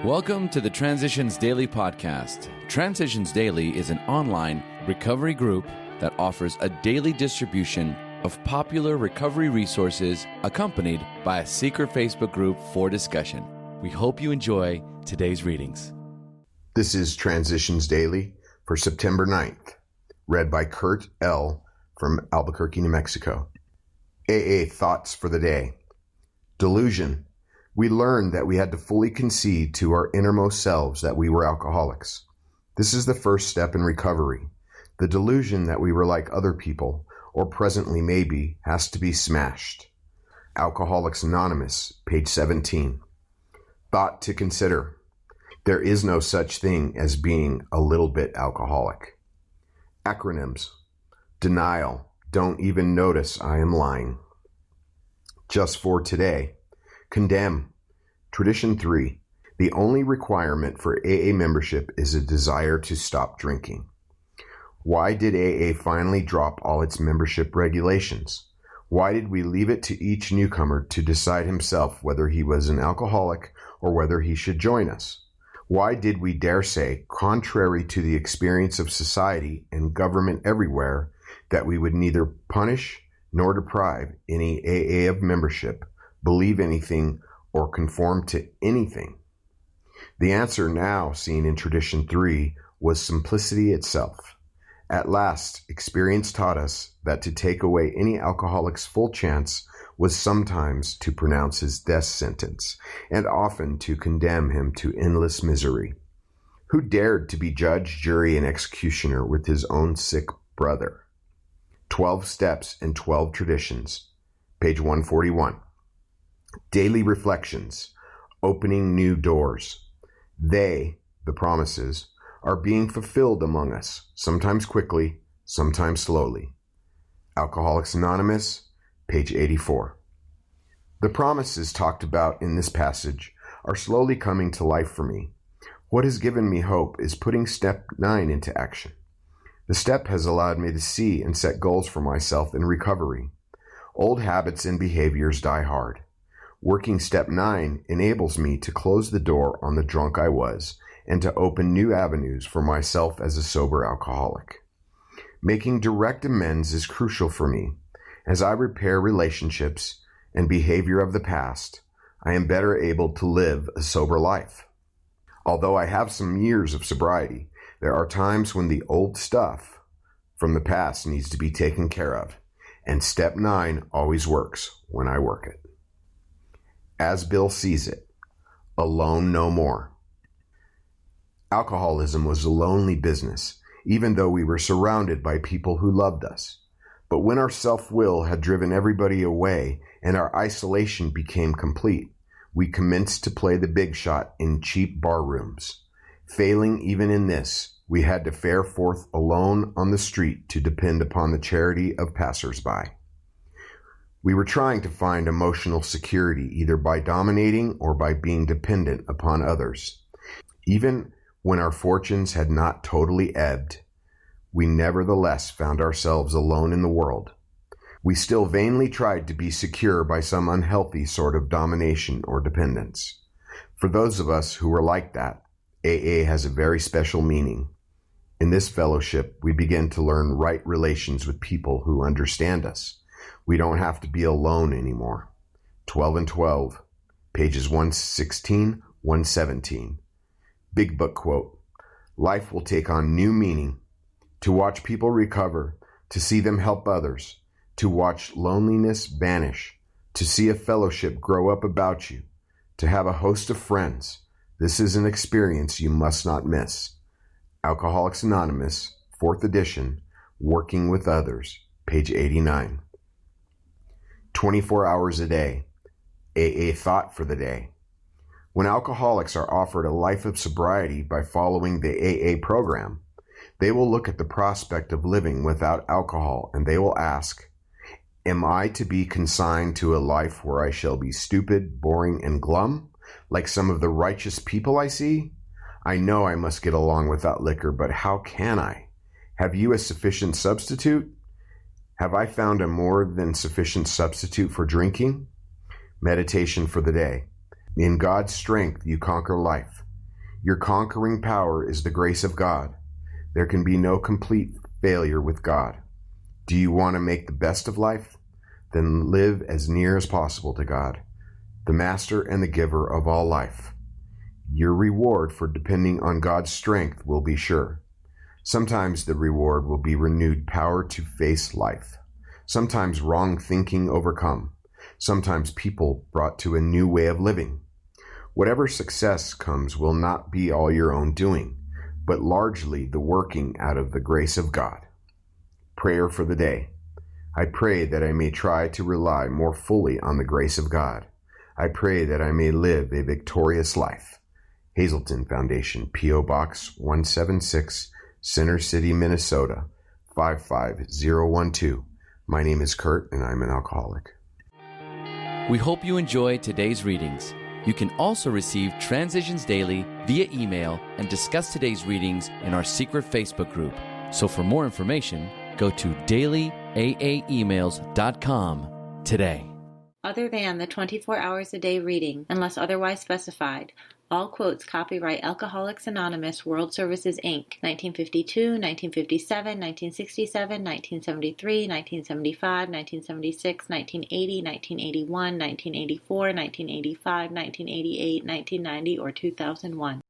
Welcome to the Transitions Daily podcast. Transitions Daily is an online recovery group that offers a daily distribution of popular recovery resources accompanied by a secret Facebook group for discussion. We hope you enjoy today's readings. This is Transitions Daily for September 9th, read by Kurt L. from Albuquerque, New Mexico. AA Thoughts for the Day. Delusion. We learned that we had to fully concede to our innermost selves that we were alcoholics. This is the first step in recovery. The delusion that we were like other people, or presently maybe, has to be smashed. Alcoholics Anonymous, page 17. Thought to consider. There is no such thing as being a little bit alcoholic. Acronyms. Denial. Don't even notice I am lying. Just for today. Condemn. Tradition 3. The only requirement for AA membership is a desire to stop drinking. Why did AA finally drop all its membership regulations? Why did we leave it to each newcomer to decide himself whether he was an alcoholic or whether he should join us? Why did we dare say, contrary to the experience of society and government everywhere, that we would neither punish nor deprive any AA of membership, believe anything, or conform to anything? The answer now seen in Tradition 3 was simplicity itself. At last, experience taught us that to take away any alcoholic's full chance was sometimes to pronounce his death sentence, and often to condemn him to endless misery. Who dared to be judge, jury, and executioner with his own sick brother? 12 Steps and 12 Traditions, page 141. Daily Reflections, Opening New Doors. They, the promises, are being fulfilled among us, sometimes quickly, sometimes slowly. Alcoholics Anonymous, page 84. The promises talked about in this passage are slowly coming to life for me. What has given me hope is putting step 9 into action. The step has allowed me to see and set goals for myself in recovery. Old habits and behaviors die hard. Working step 9 enables me to close the door on the drunk I was and to open new avenues for myself as a sober alcoholic. Making direct amends is crucial for me. As I repair relationships and behavior of the past, I am better able to live a sober life. Although I have some years of sobriety, there are times when the old stuff from the past needs to be taken care of, and step 9 always works when I work it. As Bill sees it, alone no more. Alcoholism was a lonely business, even though we were surrounded by people who loved us. But when our self-will had driven everybody away and our isolation became complete, we commenced to play the big shot in cheap bar rooms. Failing even in this, we had to fare forth alone on the street to depend upon the charity of passers-by. We were trying to find emotional security either by dominating or by being dependent upon others. Even when our fortunes had not totally ebbed, we nevertheless found ourselves alone in the world. We still vainly tried to be secure by some unhealthy sort of domination or dependence. For those of us who were like that, AA has a very special meaning. In this fellowship, we begin to learn right relations with people who understand us. We don't have to be alone anymore. 12 and 12, pages 116, 117. Big Book quote. Life will take on new meaning. To watch people recover, to see them help others, to watch loneliness vanish, to see a fellowship grow up about you, to have a host of friends. This is an experience you must not miss. Alcoholics Anonymous, 4th edition, Working with Others, page 89. 24 hours a day. AA Thought for the Day. When alcoholics are offered a life of sobriety by following the AA program, they will look at the prospect of living without alcohol and they will ask, am I to be consigned to a life where I shall be stupid, boring, and glum, like some of the righteous people I see? I know I must get along without liquor, but how can I? Have you a sufficient substitute? Have I found a more than sufficient substitute for drinking? Meditation for the day. In God's strength you conquer life. Your conquering power is the grace of God. There can be no complete failure with God. Do you want to make the best of life? Then live as near as possible to God, the master and the giver of all life. Your reward for depending on God's strength will be sure. Sometimes the reward will be renewed power to face life. Sometimes wrong thinking overcome. Sometimes people brought to a new way of living. Whatever success comes will not be all your own doing, but largely the working out of the grace of God. Prayer for the day. I pray that I may try to rely more fully on the grace of God. I pray that I may live a victorious life. Hazelton Foundation, P.O. Box 176, Center City, Minnesota, 55012. My name is Kurt, and I'm an alcoholic. We hope you enjoyed today's readings. You can also receive Transitions Daily via email and discuss today's readings in our secret Facebook group. So for more information, go to dailyaaemails.com today. Other than the 24 hours a day reading, unless otherwise specified, all quotes copyright Alcoholics Anonymous World Services, Inc., 1952, 1957, 1967, 1973, 1975, 1976, 1980, 1981, 1984, 1985, 1988, 1990, or 2001.